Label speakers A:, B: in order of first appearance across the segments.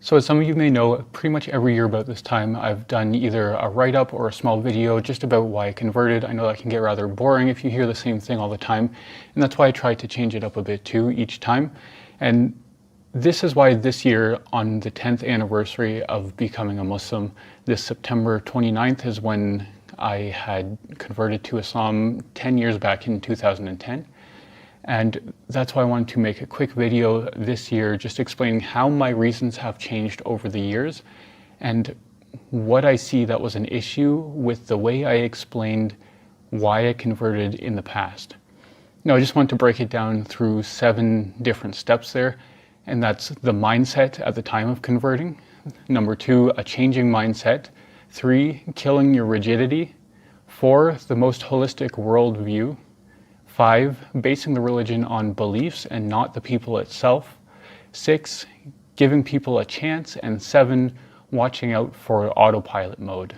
A: So as some of you may know, pretty much every year about this time, I've done either a write-up or a small video just about why I converted. I know that can get rather boring if you hear the same thing all the time, and that's why I try to change it up a bit too each time. And this is why this year, on the 10th anniversary of becoming a Muslim, this September 29th is when I had converted to Islam 10 years back in 2010. And that's why I wanted to make a quick video this year just explaining how my reasons have changed over the years and what I see that was an issue with the way I explained why I converted in the past. Now, I just want to break it down through 7 different steps there, and that's the mindset at the time of converting. Number 2, a changing mindset. 3, killing your rigidity. 4, the most holistic worldview. 5, basing the religion on beliefs and not the people itself. 6, giving people a chance. And 7, watching out for autopilot mode.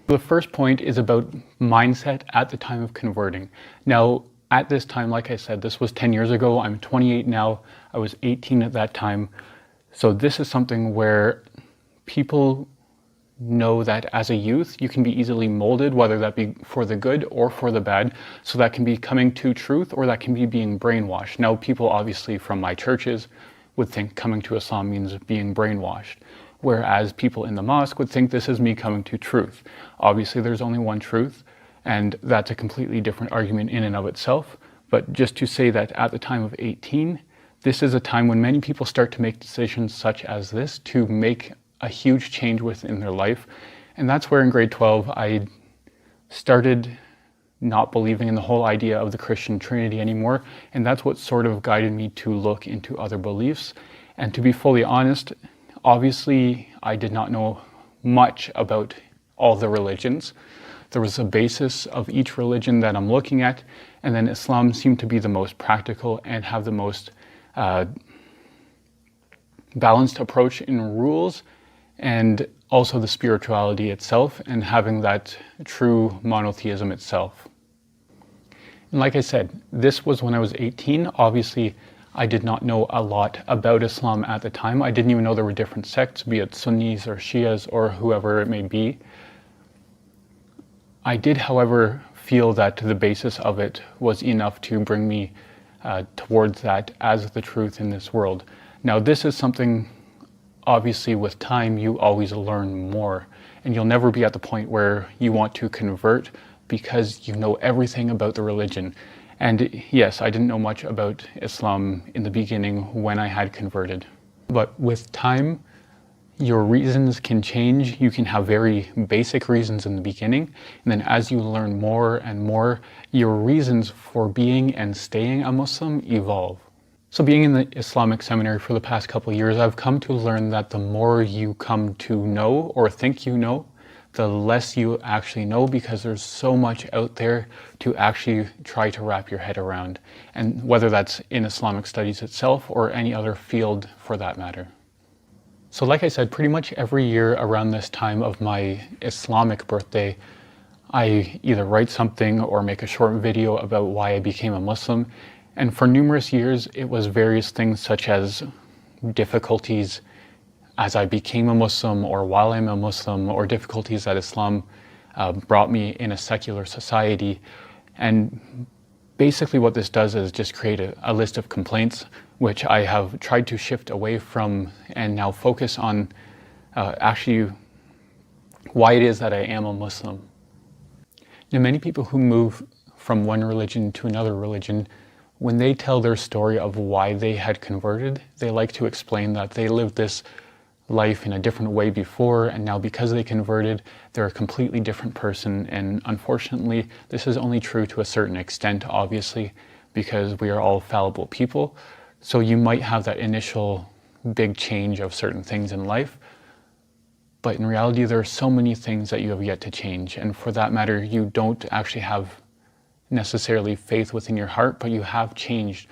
A: The first point is about mindset at the time of converting. Now, at this time, like I said, this was 10 years ago. I'm 28 now. I was 18 at that time. So this is something where people know that as a youth, you can be easily molded, whether that be for the good or for the bad. So that can be coming to truth or that can be being brainwashed. Now, people obviously from my churches would think coming to Islam means being brainwashed, whereas people in the mosque would think this is me coming to truth. Obviously, there's only one truth, and that's a completely different argument in and of itself. But just to say that at the time of 18, this is a time when many people start to make decisions such as this to make a huge change within their life. And that's where in grade 12, I started not believing in the whole idea of the Christian Trinity anymore. And that's what sort of guided me to look into other beliefs. And to be fully honest, obviously, I did not know much about all the religions. There was a basis of each religion that I'm looking at, and then Islam seemed to be the most practical and have the most balanced approach in rules, and also the spirituality itself and having that true monotheism itself. And like I said, this was when I was 18. Obviously, I did not know a lot about Islam at the time. I didn't even know there were different sects, be it Sunnis or Shias or whoever it may be. I did, however, feel that the basis of it was enough to bring me towards that as the truth in this world. Now, this is something, obviously, with time, you always learn more, and you'll never be at the point where you want to convert because you know everything about the religion. And yes, I didn't know much about Islam in the beginning when I had converted. But with time, your reasons can change. You can have very basic reasons in the beginning, and then as you learn more and more, your reasons for being and staying a Muslim evolve. So being in the Islamic seminary for the past couple of years, I've come to learn that the more you come to know or think you know, the less you actually know, because there's so much out there to actually try to wrap your head around, and whether that's in Islamic studies itself or any other field for that matter. So like I said, pretty much every year around this time of my Islamic birthday, I either write something or make a short video about why I became a Muslim. And for numerous years, it was various things such as difficulties as I became a Muslim or while I'm a Muslim, or difficulties that Islam brought me in a secular society. And basically what this does is just create a list of complaints, which I have tried to shift away from and now focus on actually why it is that I am a Muslim. Now, many people who move from one religion to another religion, when they tell their story of why they had converted, they like to explain that they lived this life in a different way before, and now because they converted, they're a completely different person. And unfortunately, this is only true to a certain extent, obviously, because we are all fallible people. So you might have that initial big change of certain things in life, but in reality, there are so many things that you have yet to change. And for that matter, you don't actually have necessarily faith within your heart, but you have changed.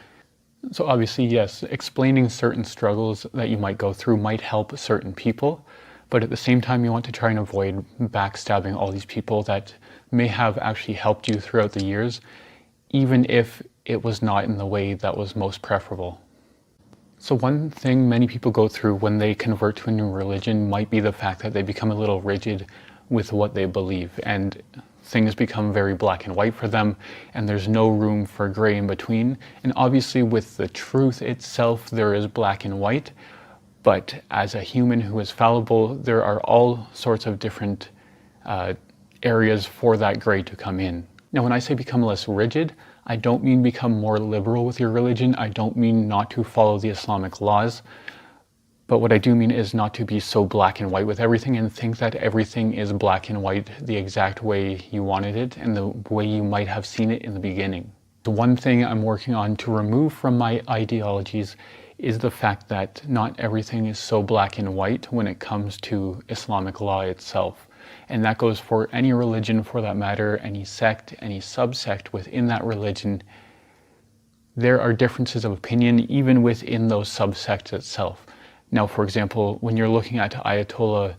A: So obviously, yes, explaining certain struggles that you might go through might help certain people, but at the same time, you want to try and avoid backstabbing all these people that may have actually helped you throughout the years, even if it was not in the way that was most preferable. So one thing many people go through when they convert to a new religion might be the fact that they become a little rigid with what they believe, and things become very black and white for them, and there's no room for gray in between. And obviously with the truth itself, there is black and white, but as a human who is fallible, there are all sorts of different areas for that gray to come in. Now, when I say become less rigid, I don't mean become more liberal with your religion. I don't mean not to follow the Islamic laws. But what I do mean is not to be so black and white with everything and think that everything is black and white the exact way you wanted it and the way you might have seen it in the beginning. The one thing I'm working on to remove from my ideologies is the fact that not everything is so black and white when it comes to Islamic law itself. And that goes for any religion for that matter, any sect, any subsect within that religion. There are differences of opinion even within those subsects itself. Now, for example, when you're looking at Ayatollah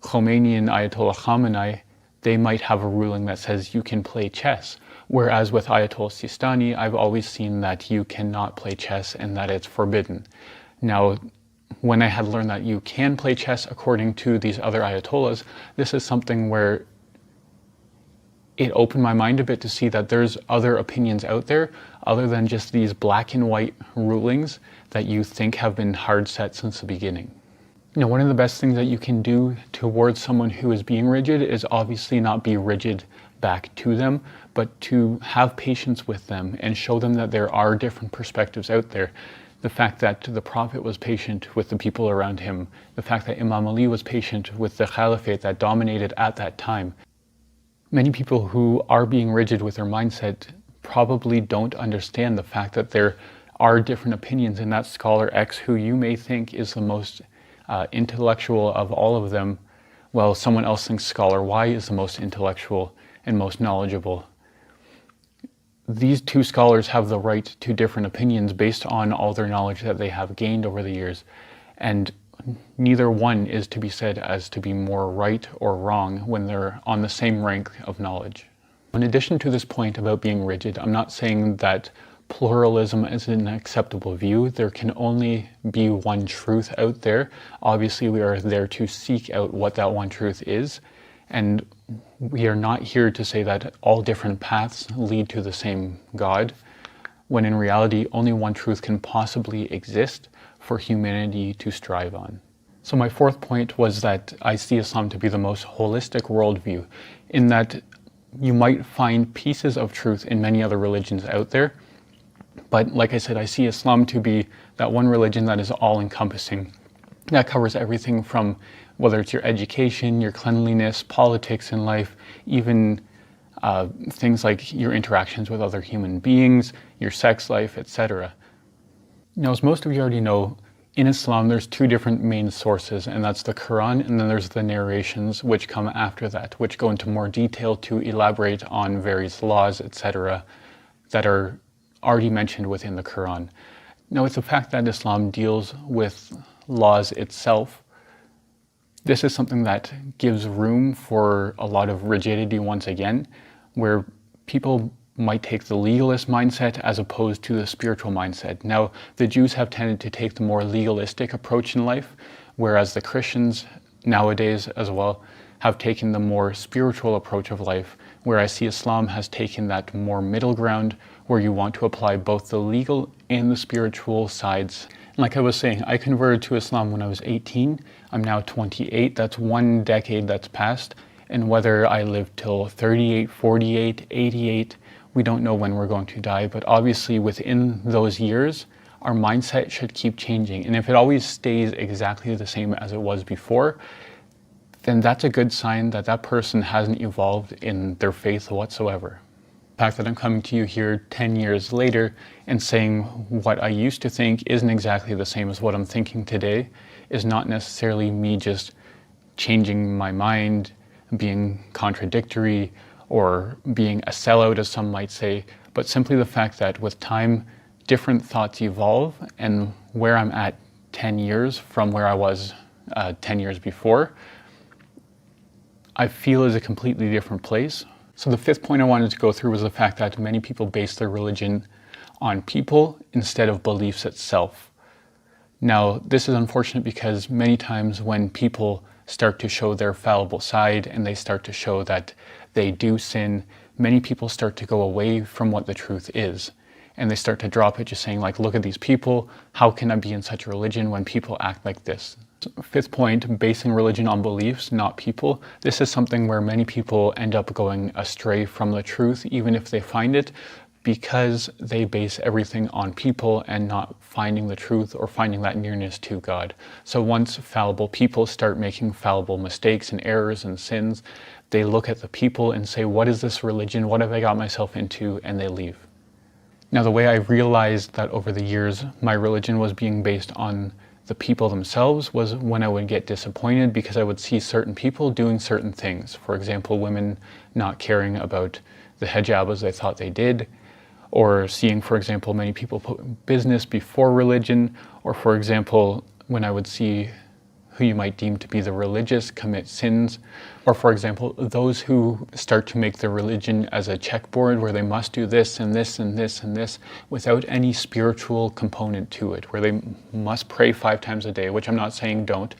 A: Khomeini and Ayatollah Khamenei, they might have a ruling that says you can play chess. Whereas with Ayatollah Sistani, I've always seen that you cannot play chess and that it's forbidden. Now, when I had learned that you can play chess according to these other Ayatollahs, this is something where it opened my mind a bit to see that there's other opinions out there other than just these black and white rulings that you think have been hard set since the beginning. Now, one of the best things that you can do towards someone who is being rigid is obviously not be rigid back to them, but to have patience with them and show them that there are different perspectives out there. The fact that the Prophet was patient with the people around him, the fact that Imam Ali was patient with the Caliphate that dominated at that time. Many people who are being rigid with their mindset probably don't understand the fact that there are different opinions, and that scholar X, who you may think is the most intellectual of all of them, while someone else thinks scholar Y is the most intellectual and most knowledgeable. These two scholars have the right to different opinions based on all their knowledge that they have gained over the years, and neither one is to be said as to be more right or wrong when they're on the same rank of knowledge. In addition to this point about being rigid, I'm not saying that pluralism is an acceptable view. There can only be one truth out there. Obviously, we are there to seek out what that one truth is, and we are not here to say that all different paths lead to the same God, when in reality only one truth can possibly exist for humanity to strive on. So my fourth point was that I see Islam to be the most holistic worldview, in that you might find pieces of truth in many other religions out there, but like I said, I see Islam to be that one religion that is all-encompassing. That covers everything from whether it's your education, your cleanliness, politics in life, even things like your interactions with other human beings, your sex life, etc. Now, as most of you already know, in Islam there's two different main sources, and that's the Quran, and then there's the narrations which come after that, which go into more detail to elaborate on various laws, etc., that are already mentioned within the Quran. Now, it's the fact that Islam deals with laws itself. This is something that gives room for a lot of rigidity once again, where people might take the legalist mindset as opposed to the spiritual mindset. Now, the Jews have tended to take the more legalistic approach in life, whereas the Christians nowadays as well have taken the more spiritual approach of life, where I see Islam has taken that more middle ground where you want to apply both the legal and the spiritual sides. Like I was saying, I converted to Islam when I was 18. I'm now 28. That's one decade that's passed. And whether I live till 38, 48, 88, we don't know when we're going to die. But obviously within those years, our mindset should keep changing. And if it always stays exactly the same as it was before, then that's a good sign that that person hasn't evolved in their faith whatsoever. The fact that I'm coming to you here 10 years later and saying what I used to think isn't exactly the same as what I'm thinking today is not necessarily me just changing my mind, being contradictory, or being a sellout, as some might say, but simply the fact that with time, different thoughts evolve, and where I'm at 10 years from where I was 10 years before, I feel is a completely different place. So the fifth point I wanted to go through was the fact that many people base their religion on people instead of beliefs itself. Now, this is unfortunate because many times when people start to show their fallible side and they start to show that they do sin, many people start to go away from what the truth is. And they start to drop it, just saying like, look at these people, how can I be in such a religion when people act like this? Fifth point, basing religion on beliefs, not people. This is something where many people end up going astray from the truth, even if they find it, because they base everything on people and not finding the truth or finding that nearness to God. So once fallible people start making fallible mistakes and errors and sins, they look at the people and say, what is this religion? What have I got myself into? And they leave. Now, the way I realized that over the years my religion was being based on the people themselves was when I would get disappointed because I would see certain people doing certain things. For example, women not caring about the hijab as they thought they did, or seeing, for example, many people put business before religion, or for example, when I would see who you might deem to be the religious commit sins, or for example, those who start to make their religion as a checkboard where they must do this and this and this and this without any spiritual component to it, where they must pray 5 times a day, which I'm not saying don't,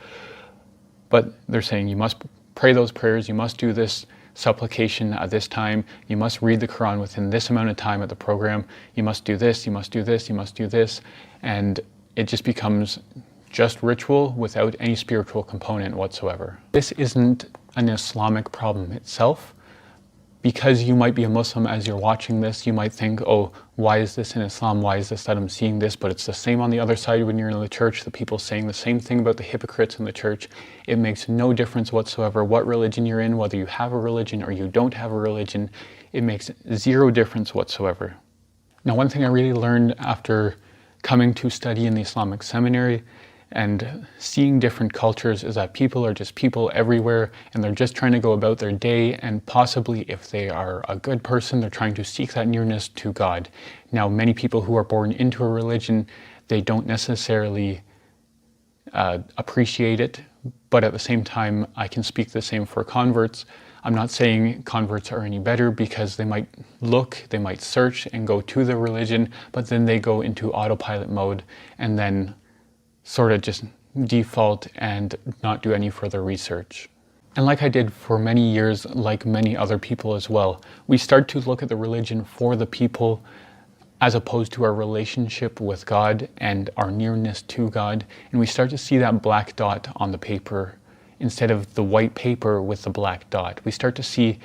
A: but they're saying you must pray those prayers, you must do this supplication at this time, you must read the Quran within this amount of time at the program, you must do this, you must do this, you must do this, and it just becomes just ritual without any spiritual component whatsoever. This isn't an Islamic problem itself. Because you might be a Muslim as you're watching this, you might think, oh, why is this in Islam? Why is this that I'm seeing this? But it's the same on the other side when you're in the church, the people saying the same thing about the hypocrites in the church. It makes no difference whatsoever what religion you're in, whether you have a religion or you don't have a religion. It makes zero difference whatsoever. Now, one thing I really learned after coming to study in the Islamic seminary and seeing different cultures is that people are just people everywhere, and they're just trying to go about their day, and possibly if they are a good person, they're trying to seek that nearness to God. Now, many people who are born into a religion, they don't necessarily appreciate it, but at the same time, I can speak the same for converts. I'm not saying converts are any better because they might look, they might search and go to the religion, but then they go into autopilot mode and then sort of just default and not do any further research. And like I did for many years, like many other people as well, we start to look at the religion for the people as opposed to our relationship with God and our nearness to God. And we start to see that black dot on the paper instead of the white paper with the black dot. We start to see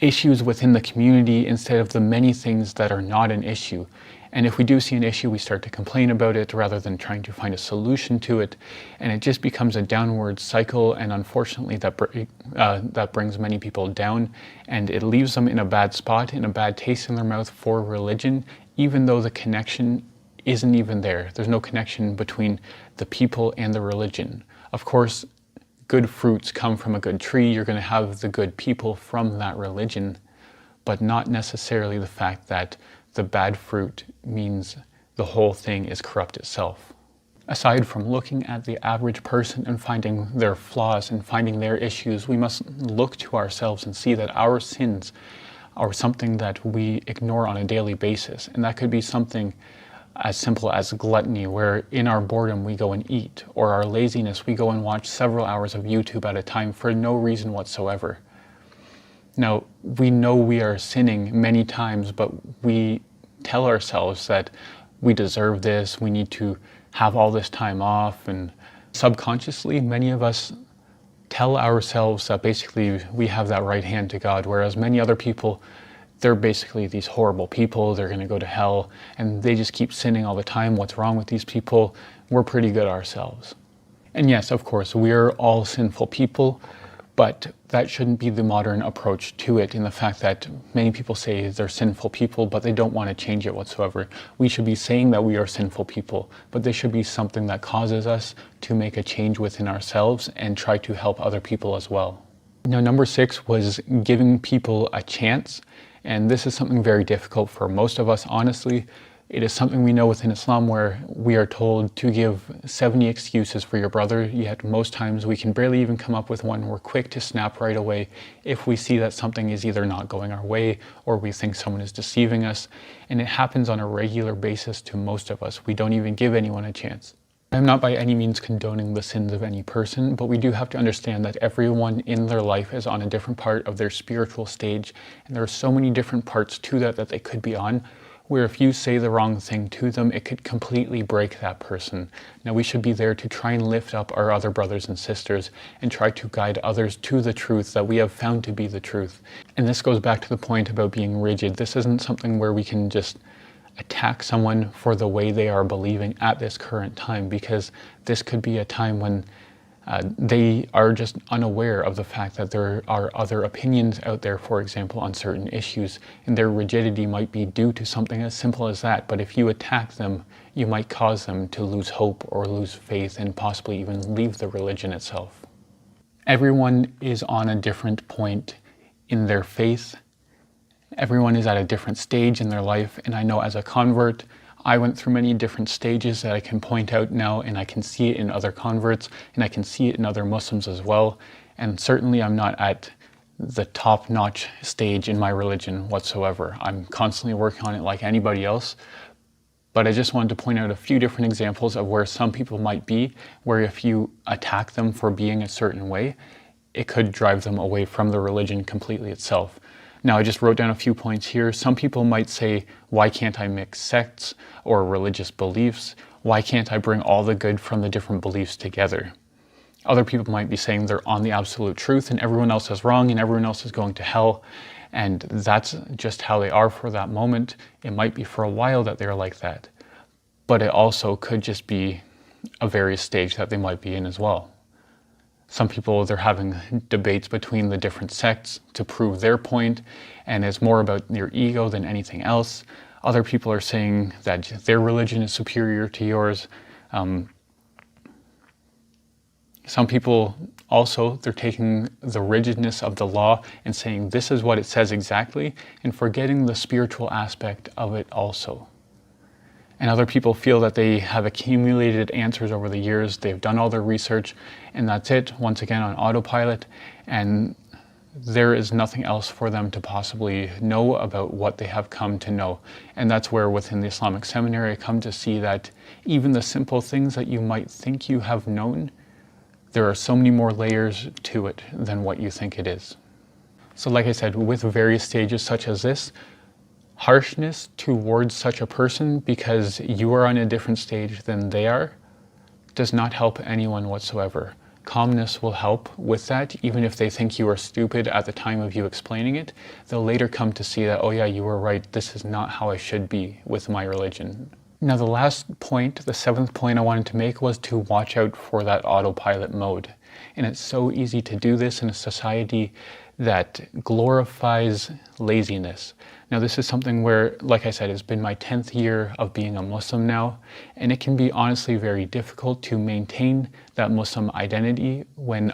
A: issues within the community instead of the many things that are not an issue. And if we do see an issue, we start to complain about it rather than trying to find a solution to it. And it just becomes a downward cycle. And unfortunately, that brings many people down, and it leaves them in a bad spot, in a bad taste in their mouth for religion, even though the connection isn't even there. There's no connection between the people and the religion. Of course, good fruits come from a good tree. You're going to have the good people from that religion, but not necessarily the fact that the bad fruit means the whole thing is corrupt itself. Aside from looking at the average person and finding their flaws and finding their issues, we must look to ourselves and see that our sins are something that we ignore on a daily basis. And that could be something as simple as gluttony, where in our boredom we go and eat, or our laziness, we go and watch several hours of YouTube at a time for no reason whatsoever. Now, we know we are sinning many times, but we tell ourselves that we deserve this, we need to have all this time off, and subconsciously, many of us tell ourselves that basically we have that right hand to God, whereas many other people, they're basically these horrible people, they're going to go to hell, and they just keep sinning all the time. What's wrong with these people? We're pretty good ourselves. And yes, of course, we're all sinful people, but that shouldn't be the modern approach to it, in the fact that many people say they're sinful people, but they don't want to change it whatsoever. We should be saying that we are sinful people, but this should be something that causes us to make a change within ourselves and try to help other people as well. Now, number 6 was giving people a chance. And this is something very difficult for most of us, honestly, It is something we know within Islam where we are told to give 70 excuses for your brother, yet most times we can barely even come up with one. We're quick to snap right away if we see that something is either not going our way or we think someone is deceiving us. And it happens on a regular basis to most of us. We don't even give anyone a chance. I'm not by any means condoning the sins of any person, but we do have to understand that everyone in their life is on a different part of their spiritual stage, and there are so many different parts to that they could be on, where if you say the wrong thing to them, it could completely break that person. Now we should be there to try and lift up our other brothers and sisters and try to guide others to the truth that we have found to be the truth. And this goes back to the point about being rigid. This isn't something where we can just attack someone for the way they are believing at this current time, because this could be a time when they are just unaware of the fact that there are other opinions out there, for example, on certain issues, and their rigidity might be due to something as simple as that. But if you attack them, you might cause them to lose hope or lose faith and possibly even leave the religion itself. Everyone is on a different point in their faith. Everyone is at a different stage in their life, and I know as a convert, I went through many different stages that I can point out now, and I can see it in other converts, and I can see it in other Muslims as well. And certainly I'm not at the top-notch stage in my religion whatsoever. I'm constantly working on it like anybody else. But I just wanted to point out a few different examples of where some people might be, where if you attack them for being a certain way, it could drive them away from the religion completely itself. Now, I just wrote down a few points here. Some people might say, why can't I mix sects or religious beliefs? Why can't I bring all the good from the different beliefs together? Other people might be saying they're on the absolute truth and everyone else is wrong and everyone else is going to hell. And that's just how they are for that moment. It might be for a while that they're like that. But it also could just be a various stage that they might be in as well. Some people, they're having debates between the different sects to prove their point, and it's more about their ego than anything else. Other people are saying that their religion is superior to yours. Some people also, they're taking the rigidness of the law and saying this is what it says exactly, and forgetting the spiritual aspect of it also. And other people feel that they have accumulated answers over the years, they've done all their research, and that's it, once again on autopilot, and there is nothing else for them to possibly know about what they have come to know. And that's where within the Islamic seminary I come to see that even the simple things that you might think you have known, there are so many more layers to it than what you think it is. So like I said, with various stages such as this, harshness towards such a person because you are on a different stage than they are does not help anyone whatsoever. Calmness will help with that. Even if they think you are stupid at the time of you explaining it, they'll later come to see that, oh yeah, you were right, this is not how I should be with my religion. Now the last point, the 7th point I wanted to make was to watch out for that autopilot mode. And it's so easy to do this in a society that glorifies laziness. Now this is something where, like I said, it's been my 10th year of being a Muslim now, and it can be honestly very difficult to maintain that Muslim identity when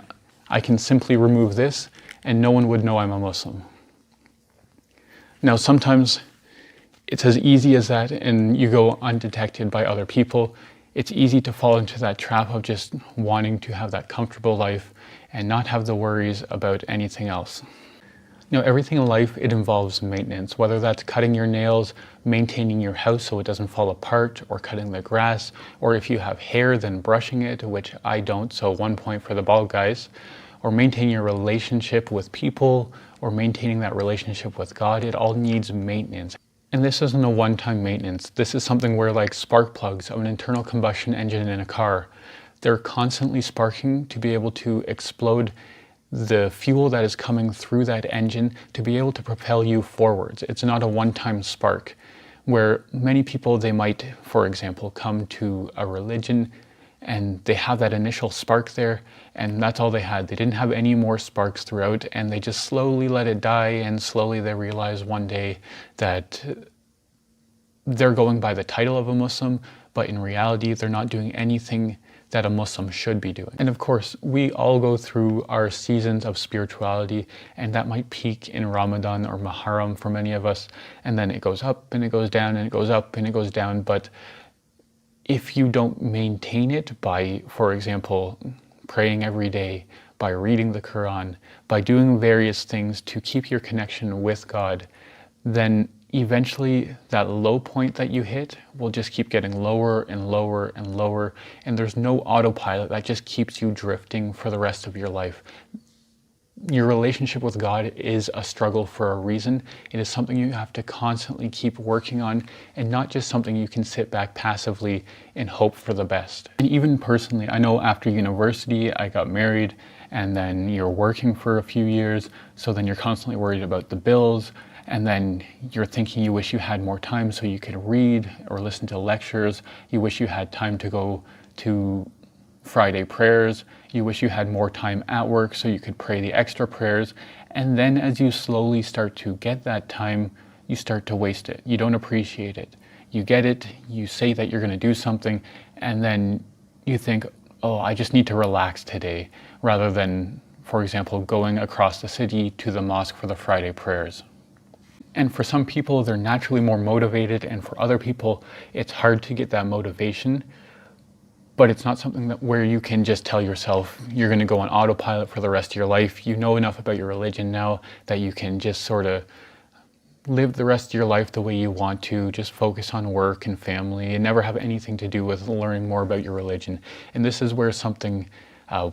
A: I can simply remove this and no one would know I'm a Muslim. Now sometimes it's as easy as that and you go undetected by other people. It's easy to fall into that trap of just wanting to have that comfortable life and not have the worries about anything else. Now, everything in life, it involves maintenance, whether that's cutting your nails, maintaining your house so it doesn't fall apart, or cutting the grass, or if you have hair, then brushing it, which I don't, so 1 point for the bald guys, or maintaining your relationship with people, or maintaining that relationship with God. It all needs maintenance. And this isn't a one-time maintenance. This is something where, like spark plugs of an internal combustion engine in a car, they're constantly sparking to be able to explode the fuel that is coming through that engine to be able to propel you forwards. It's not a one-time spark, where many people, they might, for example, come to a religion and they have that initial spark there and that's all they had. They didn't have any more sparks throughout and they just slowly let it die, and slowly they realize one day that they're going by the title of a Muslim, but in reality they're not doing anything that a Muslim should be doing. And of course, we all go through our seasons of spirituality, and that might peak in Ramadan or Muharram for many of us, and then it goes up and it goes down and it goes up and it goes down. But if you don't maintain it by, for example, praying every day, by reading the Quran, by doing various things to keep your connection with God, then eventually that low point that you hit will just keep getting lower and lower and lower, and there's no autopilot that just keeps you drifting for the rest of your life. Your relationship with God is a struggle for a reason. It is something you have to constantly keep working on, and not just something you can sit back passively and hope for the best. And even personally, I know after university, I got married, and then you're working for a few years, so then you're constantly worried about the bills, and then you're thinking you wish you had more time so you could read or listen to lectures. You wish you had time to go to Friday prayers. You wish you had more time at work so you could pray the extra prayers. And then as you slowly start to get that time, you start to waste it. You don't appreciate it. You get it, you say that you're going to do something, and then you think, oh, I just need to relax today, rather than, for example, going across the city to the mosque for the Friday prayers. And for some people, they're naturally more motivated, and for other people, it's hard to get that motivation. But it's not something that where you can just tell yourself you're going to go on autopilot for the rest of your life. You know enough about your religion now that you can just sort of live the rest of your life the way you want to, just focus on work and family and never have anything to do with learning more about your religion. And this is where something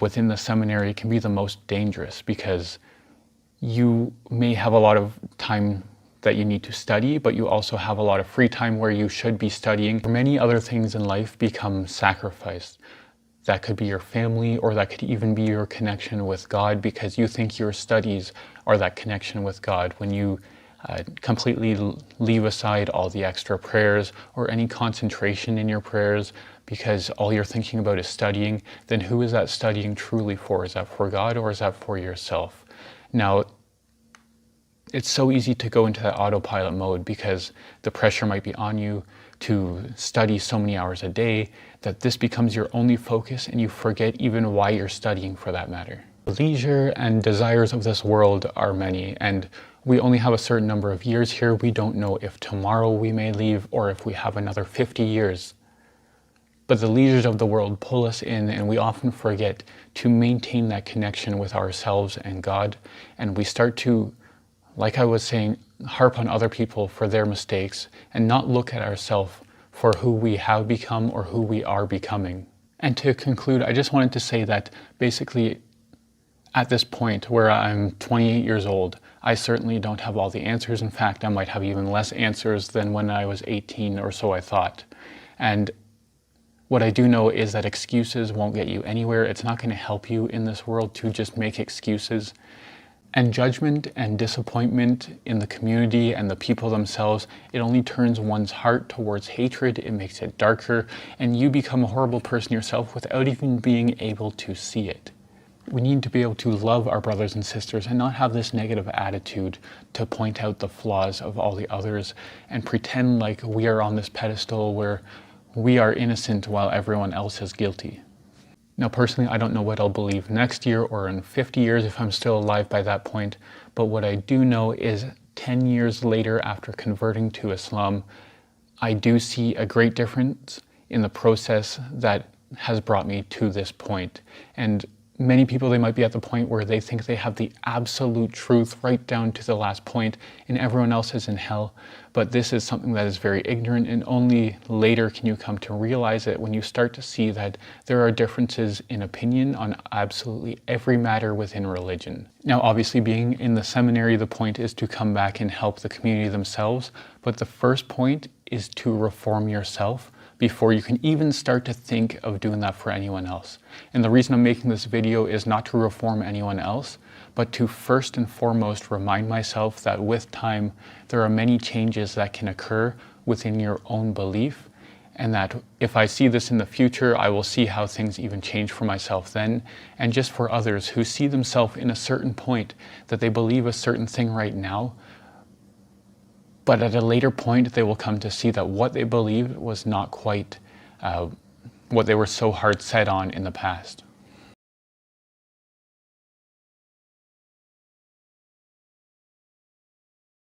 A: within the seminary can be the most dangerous, because you may have a lot of time that you need to study, but you also have a lot of free time where you should be studying. Many other things in life become sacrificed. That could be your family, or that could even be your connection with God, because you think your studies are that connection with God. When you completely leave aside all the extra prayers or any concentration in your prayers because all you're thinking about is studying, then who is that studying truly for? Is that for God, or is that for yourself? Now, it's so easy to go into that autopilot mode because the pressure might be on you to study so many hours a day that this becomes your only focus, and you forget even why you're studying, for that matter. The leisure and desires of this world are many, and we only have a certain number of years here. We don't know if tomorrow we may leave, or if we have another 50 years. But the leisures of the world pull us in, and we often forget to maintain that connection with ourselves and God. And we start to, like I was saying, harp on other people for their mistakes and not look at ourselves for who we have become or who we are becoming. And to conclude, I just wanted to say that basically at this point where I'm 28 years old, I certainly don't have all the answers. In fact, I might have even less answers than when I was 18, or so I thought. And what I do know is that excuses won't get you anywhere. It's not going to help you in this world to just make excuses. And judgment and disappointment in the community and the people themselves, it only turns one's heart towards hatred. It makes it darker, and you become a horrible person yourself without even being able to see it. We need to be able to love our brothers and sisters and not have this negative attitude to point out the flaws of all the others and pretend like we are on this pedestal where we are innocent while everyone else is guilty. Now, personally, I don't know what I'll believe next year or in 50 years if I'm still alive by that point, but what I do know is 10 years later after converting to Islam, I do see a great difference in the process that has brought me to this point. And many people, they might be at the point where they think they have the absolute truth right down to the last point and everyone else is in hell. But this is something that is very ignorant, and only later can you come to realize it when you start to see that there are differences in opinion on absolutely every matter within religion. Now, obviously, being in the seminary, the point is to come back and help the community themselves. But the first point is to reform yourself before you can even start to think of doing that for anyone else. And the reason I'm making this video is not to reform anyone else, but to first and foremost remind myself that with time, there are many changes that can occur within your own belief, and that if I see this in the future, I will see how things even change for myself then, and just for others who see themselves in a certain point, that they believe a certain thing right now, but at a later point, they will come to see that what they believed was not quite what they were so hard set on in the past.